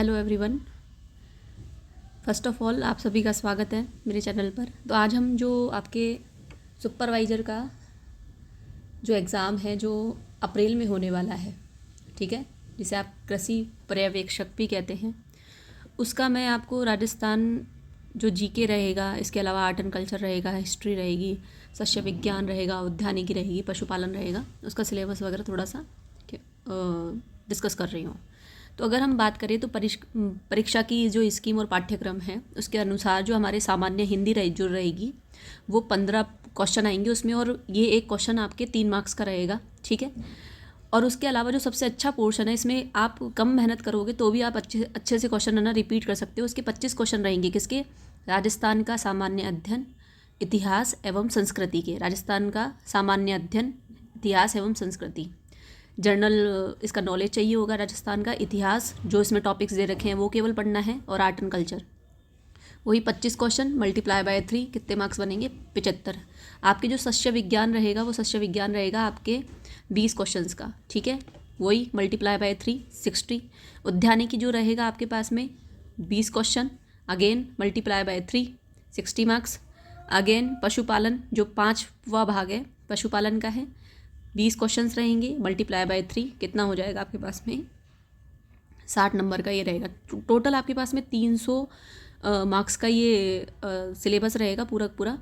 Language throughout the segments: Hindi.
Hello everyone. First of all आप सभी का स्वागत है मेरे चैनल पर। तो आज हम जो आपके सुपरवाइज़र का जो एग्ज़ाम है जो अप्रैल में होने वाला है, ठीक है, जिसे आप कृषि पर्यवेक्षक भी कहते हैं, उसका मैं आपको राजस्थान जो जीके रहेगा, इसके अलावा आर्ट एंड कल्चर रहेगा, हिस्ट्री रहेगी, शस्य विज्ञान रहेगा, उद्यानिकी रहेगी, पशुपालन रहेगा, उसका सिलेबस वगैरह थोड़ा सा डिस्कस कर रही हूँ। तो अगर हम बात करें तो परीक्षा की जो स्कीम और पाठ्यक्रम है उसके अनुसार जो हमारे सामान्य हिंदी जो रहेगी वो 15 क्वेश्चन आएंगे उसमें, और ये एक क्वेश्चन आपके 3 मार्क्स का रहेगा, ठीक है। और उसके अलावा जो सबसे अच्छा पोर्शन है, इसमें आप कम मेहनत करोगे तो भी आप अच्छे से क्वेश्चन है ना रिपीट कर सकते हो। उसके 25 क्वेश्चन रहेंगे किसके? राजस्थान का सामान्य अध्ययन, इतिहास एवं संस्कृति के। राजस्थान का सामान्य अध्ययन, इतिहास एवं संस्कृति। जर्नल इसका नॉलेज चाहिए होगा, राजस्थान का इतिहास जो इसमें टॉपिक्स दे रखे हैं वो केवल पढ़ना है, और आर्ट एंड कल्चर वही 25 क्वेश्चन मल्टीप्लाई बाय 3 कितने मार्क्स बनेंगे? 75। आपके जो शस्य विज्ञान रहेगा वो शस्य विज्ञान रहेगा आपके 20 क्वेश्चंस का, ठीक है, वही मल्टीप्लाई बाय 3 60। उद्यानिकी जो रहेगा आपके पास में 20 question, again multiply by 3 60 marks. Again पशुपालन जो 5वां भाग है पशुपालन का है, 20 क्वेश्चंस रहेंगे, मल्टीप्लाई बाय 3 कितना हो जाएगा आपके पास में? 60 नंबर का ये रहेगा। टोटल आपके पास में 300 मार्क्स का ये सिलेबस रहेगा पूरा पूरा।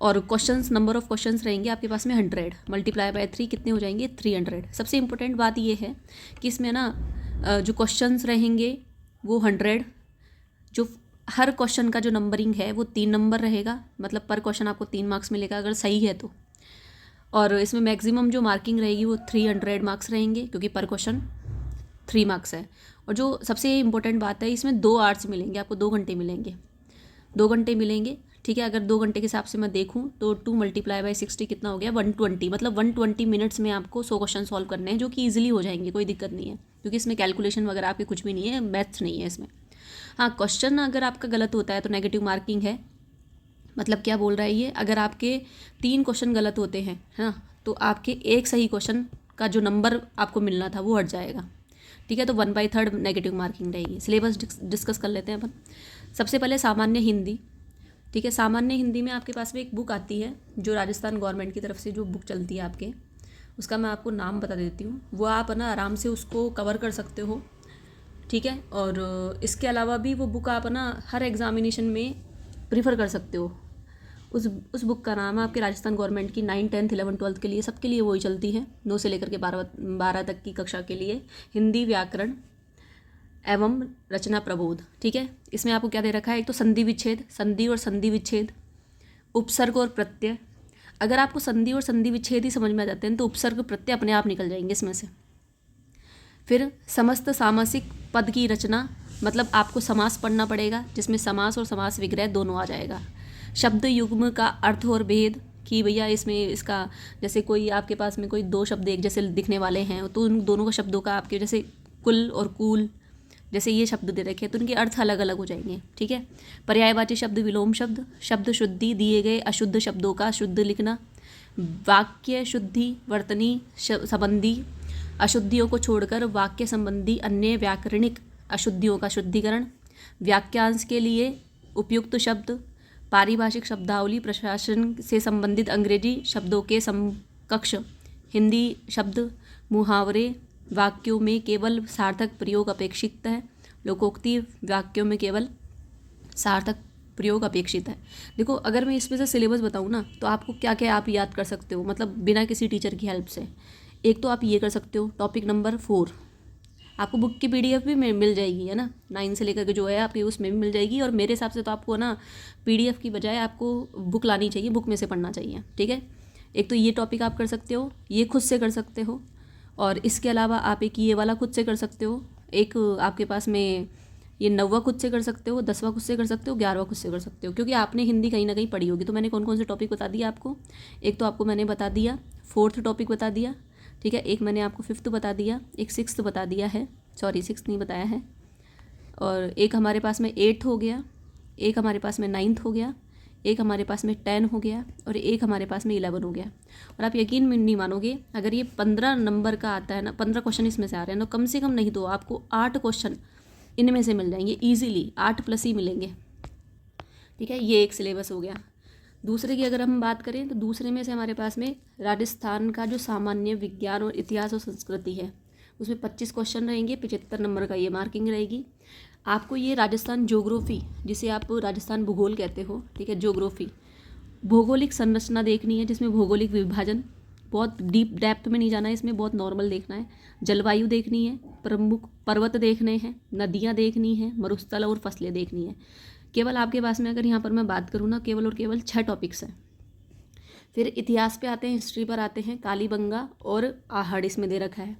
और क्वेश्चंस, नंबर ऑफ क्वेश्चंस रहेंगे आपके पास में 100, मल्टीप्लाई बाय 3 कितने हो जाएंगे? 300। सबसे इंपॉर्टेंट बात ये है कि इसमें ना जो क्वेश्चंस रहेंगे वो 100, जो हर क्वेश्चन का जो नंबरिंग है वो 3 नंबर रहेगा, मतलब पर क्वेश्चन आपको 3 मार्क्स मिलेगा अगर सही है तो। और इसमें मैक्सिमम जो मार्किंग रहेगी वो 300 मार्क्स रहेंगे, क्योंकि पर क्वेश्चन 3 मार्क्स है। और जो सबसे इम्पोर्टेंट बात है, इसमें 2 आवर्स मिलेंगे आपको, 2 घंटे मिलेंगे, 2 घंटे मिलेंगे, ठीक है। अगर 2 घंटे के हिसाब से मैं देखूँ तो 2 मल्टीप्लाई बाय 60 कितना हो गया? 120। मतलब 120 मिनट्स में आपको 100 क्वेश्चन सॉल्व करने हैं, जो कि ईजिली हो जाएंगे, कोई दिक्कत नहीं है, क्योंकि इसमें कैलकुलेशन वगैरह आपकी कुछ भी नहीं है, मैथ्स नहीं है इसमें। हाँ, क्वेश्चन अगर आपका गलत होता है तो नेगेटिव मार्किंग है। मतलब क्या बोल रहा है ये? अगर आपके 3 क्वेश्चन गलत होते हैं, है ना, तो आपके एक सही क्वेश्चन का जो नंबर आपको मिलना था वो हट जाएगा, ठीक है। तो 1/3 नेगेटिव मार्किंग रहेगी। सिलेबस डिस्कस कर लेते हैं अपन। सबसे पहले सामान्य हिंदी, ठीक है। सामान्य हिंदी में आपके पास में एक बुक आती है जो राजस्थान गवर्नमेंट की तरफ से जो बुक चलती है आपके, उसका मैं आपको नाम बता देती हूँ, वो आप ना आराम से उसको कवर कर सकते हो, ठीक है। और इसके अलावा भी वो बुक आप ना हर एग्जामिनेशन में प्रीफर कर सकते हो। उस बुक का नाम है आपके राजस्थान गवर्नमेंट की 9, 10, 11, 12 के लिए, सबके लिए वही चलती है, 9 से लेकर के 12 तक की कक्षा के लिए, हिंदी व्याकरण एवं रचना प्रबोध, ठीक है। इसमें आपको क्या दे रखा है? एक तो संधि विच्छेद, संधि और संधि विच्छेद, उपसर्ग और प्रत्यय। अगर आपको संधि और संधि विच्छेद ही समझ में आ जाते हैं तो उपसर्ग प्रत्यय अपने आप निकल जाएंगे इसमें से। फिर समस्त सामासिक पद की रचना, मतलब आपको समास पढ़ना पड़ेगा, जिसमें समास और समास विग्रह दोनों आ जाएगा। शब्द युग्म का अर्थ और भेद, कि भैया इसमें इसका जैसे कोई आपके पास में कोई 2 शब्द एक जैसे दिखने वाले हैं तो उन दोनों का शब्दों का आपके जैसे कुल और कूल जैसे ये शब्द दे रखे हैं तो उनके अर्थ अलग अलग हो जाएंगे, ठीक है। पर्यायवाची शब्द, विलोम शब्द, शब्द शुद्धि, दिए गए अशुद्ध शब्दों का शुद्ध लिखना, वाक्य शुद्धि, वर्तनी संबंधी अशुद्धियों को छोड़कर वाक्य संबंधी अन्य व्याकरणिक अशुद्धियों का शुद्धिकरण, वाक्यांश के लिए उपयुक्त शब्द, पारिभाषिक शब्दावली, प्रशासन से संबंधित अंग्रेजी शब्दों के समकक्ष हिंदी शब्द, मुहावरे, वाक्यों में केवल सार्थक प्रयोग अपेक्षित है, लोकोक्ति वाक्यों में केवल सार्थक प्रयोग अपेक्षित है। देखो, अगर मैं इसमें से सिलेबस बताऊँ ना तो आपको क्या क्या आप याद कर सकते हो, मतलब बिना किसी टीचर की हेल्प से। एक तो आप ये कर सकते हो, टॉपिक नंबर 4 आपको बुक की पीडीएफ भी मिल जाएगी, है ना, 9 से लेकर के जो है आपकी उसमें भी मिल जाएगी। और मेरे हिसाब से तो आपको ना पीडीएफ की बजाय आपको बुक लानी चाहिए, बुक में से पढ़ना चाहिए, ठीक है। एक तो ये टॉपिक आप कर सकते हो, ये खुद से कर सकते हो। और इसके अलावा आप एक ये वाला खुद से कर सकते हो, एक आपके पास में ये 9वां खुद से कर सकते हो, 10वां खुद से कर सकते हो, 11वां खुद से कर सकते हो, क्योंकि आपने हिंदी कहीं ना कहीं पढ़ी होगी। तो मैंने कौन कौन से टॉपिक बता दिया आपको? एक तो आपको मैंने बता दिया 4th टॉपिक बता दिया, ठीक है। एक मैंने आपको 5th बता दिया, एक 6th बता दिया है, सॉरी 6th नहीं बताया है। और एक हमारे पास में 8th हो गया, एक हमारे पास में 9th हो गया, एक हमारे पास में 10 हो गया, और एक हमारे पास में 11 हो गया। और आप यकीन में नहीं मानोगे, अगर ये 15 नंबर का आता है ना, 15 क्वेश्चन इसमें से आ रहे हैं, तो कम से कम नहीं तो आपको 8 क्वेश्चन इनमें से मिल जाएंगे ईजिली, 8+ ही मिलेंगे। ठीक है, ये एक सिलेबस हो गया। दूसरे की अगर हम बात करें तो दूसरे में से हमारे पास में राजस्थान का जो सामान्य विज्ञान और इतिहास और संस्कृति है उसमें 25 क्वेश्चन रहेंगे, 75 नंबर का ये मार्किंग रहेगी। आपको ये राजस्थान ज्योग्राफी, जिसे आप राजस्थान भूगोल कहते हो, ठीक है, ज्योग्राफी, भौगोलिक संरचना देखनी है जिसमें भौगोलिक विभाजन, बहुत डीप डेप्थ में नहीं जाना है इसमें, बहुत नॉर्मल देखना है। जलवायु देखनी है, प्रमुख पर्वत देखने हैं, नदियाँ देखनी हैं, मरुस्थल और फसलें देखनी है। केवल आपके पास में अगर यहाँ पर मैं बात करूँ ना, केवल और केवल 6 टॉपिक्स हैं। फिर इतिहास पे आते हैं, हिस्ट्री पर आते हैं, कालीबंगा और आहड़ इसमें दे रखा है।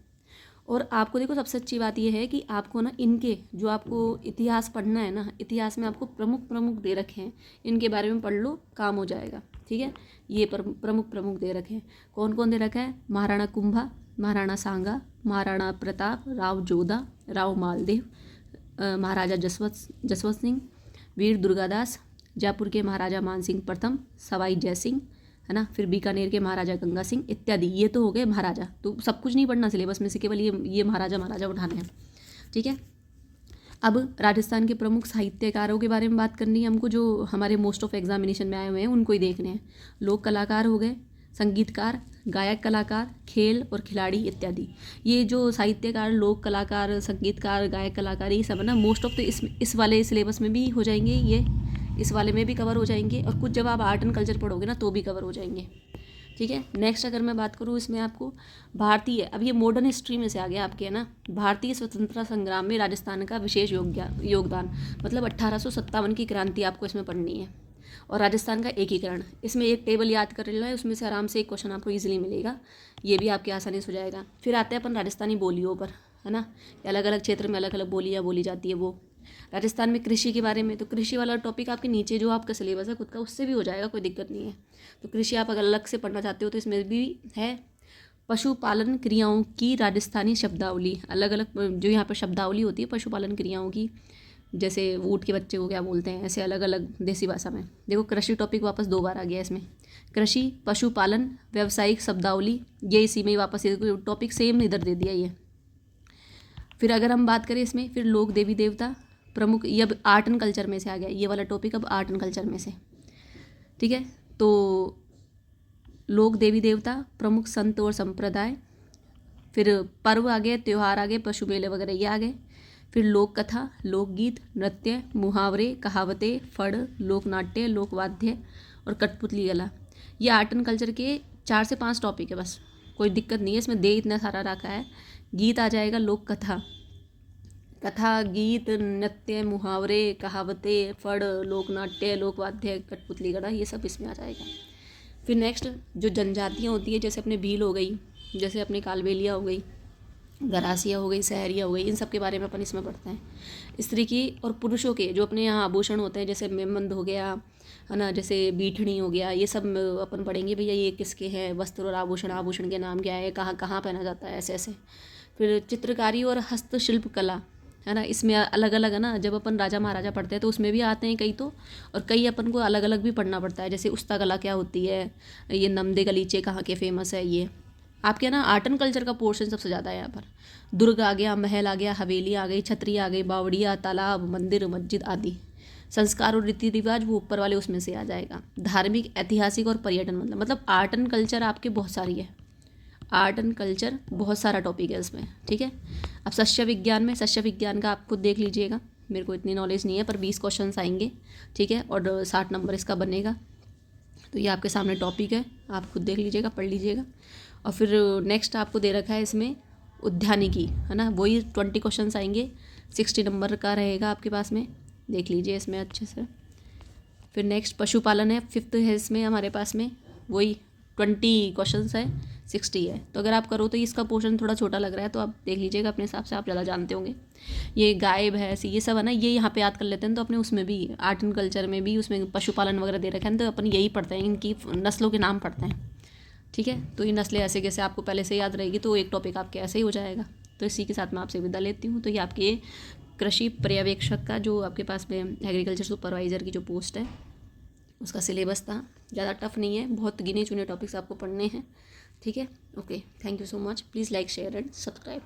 और आपको देखो सबसे अच्छी बात यह है कि आपको ना इनके जो आपको इतिहास पढ़ना है ना, इतिहास में आपको प्रमुख प्रमुख दे रखे हैं, इनके बारे में पढ़ लो, काम हो जाएगा। ठीक है, ये प्रमुख प्रमुख दे रखे हैं। कौन कौन दे रखा है? महाराणा कुंभा, महाराणा सांगा, महाराणा प्रताप, राव जोधा, राव मालदेव, महाराजा जसवंत सिंह, वीर दुर्गादास, जयपुर के महाराजा मानसिंह प्रथम, सवाई जयसिंह, है ना, फिर बीकानेर के महाराजा गंगा सिंह इत्यादि। ये तो हो गए महाराजा, तो सब कुछ नहीं पढ़ना सिलेबस में से, केवल ये महाराजा उठाने हैं। ठीक है, अब राजस्थान के प्रमुख साहित्यकारों के बारे में बात करनी है हमको, जो हमारे मोस्ट ऑफ एग्जामिनेशन में आए हुए हैं उनको ही देखने हैं। लोक कलाकार हो गए, संगीतकार, गायक कलाकार, खेल और खिलाड़ी इत्यादि। ये जो साहित्यकार, लोक कलाकार, संगीतकार, गायक कलाकार, ये सब है ना, मोस्ट ऑफ तो इस वाले सिलेबस में भी हो जाएंगे, ये इस वाले में भी कवर हो जाएंगे, और कुछ जब आप आर्ट एंड कल्चर पढ़ोगे ना तो भी कवर हो जाएंगे। ठीक है, नेक्स्ट अगर मैं बात करूँ इसमें आपको भारतीय, अब ये मॉडर्न हिस्ट्री में से आ गया आपके, है ना, भारतीय स्वतंत्रता संग्राम में राजस्थान का विशेष योगदान, मतलब 1857 की क्रांति आपको इसमें पढ़नी है, और राजस्थान का एकीकरण। इसमें एक टेबल याद कर लेना है, उसमें से आराम से एक क्वेश्चन आपको इजीली मिलेगा, ये भी आपके आसानी से हो जाएगा। फिर आते हैं अपन राजस्थानी बोलियों पर, है ना, अलग अलग क्षेत्र में अलग अलग बोलियाँ बोली जाती है वो। राजस्थान में कृषि के बारे में, तो कृषि वाला टॉपिक आपके नीचे जो आपका सिलेबस है खुद का, उससे भी हो जाएगा, कोई दिक्कत नहीं है। तो कृषि आप अगर अलग से पढ़ना चाहते हो तो इसमें भी है। पशुपालन क्रियाओं की राजस्थानी शब्दावली, अलग अलग जो यहाँ पर शब्दावली होती है पशुपालन क्रियाओं की, जैसे ऊँट के बच्चे को क्या बोलते हैं, ऐसे अलग अलग देसी भाषा में। देखो कृषि टॉपिक वापस 2 बार आ गया इसमें, कृषि, पशुपालन, व्यावसायिक शब्दावली, ये इसी में ही वापस टॉपिक सेम इधर दे दिया ये। फिर अगर हम बात करें इसमें, फिर लोक देवी देवता प्रमुख, ये अब आर्ट एंड कल्चर में से आ गया ये वाला टॉपिक, अब आर्ट एंड कल्चर में से। ठीक है, तो लोक देवी देवता, प्रमुख संत और संप्रदाय, फिर पर्व आ गए, त्यौहार आ गए, पशु मेले वगैरह ये आ गए। फिर लोक कथा, लोकगीत, नृत्य, मुहावरे, कहावतें, फड़, लोकनाट्य, लोकवाद्य और कठपुतली कला। ये आर्ट एंड कल्चर के 4 से 5 टॉपिक है बस, कोई दिक्कत नहीं है इसमें, दे इतना सारा रखा है। गीत आ जाएगा, लोक कथा, गीत, नृत्य, मुहावरे, कहावतें, फड़, लोकनाट्य, लोकवाद्य, कठपुतली कला, ये सब इसमें आ जाएगा। फिर नेक्स्ट जो जनजातियाँ होती है, जैसे अपने भील हो गई, जैसे अपनी कालबेलिया हो गई, गरासिया हो गई, सहरिया हो गई, इन सब के बारे में अपन इसमें पढ़ते हैं। स्त्री की और पुरुषों के जो अपने यहाँ आभूषण होते हैं, जैसे मेमंद हो गया, है ना, जैसे बीठनी हो गया, ये सब अपन पढ़ेंगे भैया ये किसके हैं, वस्त्र और आभूषण, आभूषण के नाम क्या है, कहाँ कहाँ पहना जाता है, ऐसे ऐसे। फिर चित्रकारी और हस्तशिल्प कला, है ना, इसमें अलग अलग है ना, जब अपन राजा महाराजा पढ़ते हैं तो उसमें भी आते हैं कई तो, और कई अपन को अलग अलग भी पढ़ना पड़ता है, जैसे उस्ता कला क्या होती है, ये नमदे गलीचे कहाँ के फेमस है, ये आपके ना आर्ट एंड कल्चर का पोर्शन सबसे ज़्यादा है यहाँ पर। दुर्ग आ गया, महल आ गया, हवेली आ गई, छतरी आ गई, बावड़िया, तालाब, मंदिर, मस्जिद आदि। संस्कार और रीति रिवाज वो ऊपर वाले उसमें से आ जाएगा। धार्मिक, ऐतिहासिक और पर्यटन, मतलब आर्ट एंड कल्चर आपके बहुत सारी है, आर्ट एंड कल्चर बहुत सारा टॉपिक है इसमें। ठीक है, अब शस्य विज्ञान में, शस्य विज्ञान का आप खुद देख लीजिएगा, मेरे को इतनी नॉलेज नहीं है, पर 20 क्वेश्चन आएंगे। ठीक है, और 60 नंबर इसका बनेगा, तो ये आपके सामने टॉपिक है, आप खुद देख लीजिएगा, पढ़ लीजिएगा। और फिर नेक्स्ट आपको दे रखा है इसमें उद्यानिकी, है ना, वही 20 क्वेश्चन आएंगे, 60 नंबर का रहेगा आपके पास में, देख लीजिए इसमें अच्छे से। फिर नेक्स्ट पशुपालन है, 5th है इसमें हमारे पास में, वही 20 क्वेश्चन है, 60 है। तो अगर आप करो तो इसका पोर्शन थोड़ा छोटा लग रहा है, तो आप देख लीजिएगा अपने हिसाब से, आप ज़्यादा जानते होंगे। ये गाय भैंस ये सब है ना, ये यहाँ पे याद कर लेते हैं, तो अपने उसमें भी आर्ट एंड कल्चर में भी उसमें पशुपालन वगैरह दे रखे हैं, तो अपन यही पढ़ते हैं, इनकी नस्लों के नाम पढ़ते हैं। ठीक है, तो ये नस्लें ऐसे कैसे आपको पहले से याद रहेगी, तो एक टॉपिक आपके ऐसे ही हो जाएगा। तो इसी के साथ मैं आपसे विदा लेती हूँ। तो ये आपके कृषि पर्यवेक्षक का जो आपके पास में एग्रीकल्चर सुपरवाइज़र की जो पोस्ट है उसका सिलेबस था, ज़्यादा टफ नहीं है, बहुत गिने चुने टॉपिक्स आपको पढ़ने हैं। ठीक है, okay, thank you so much, please like, share and subscribe.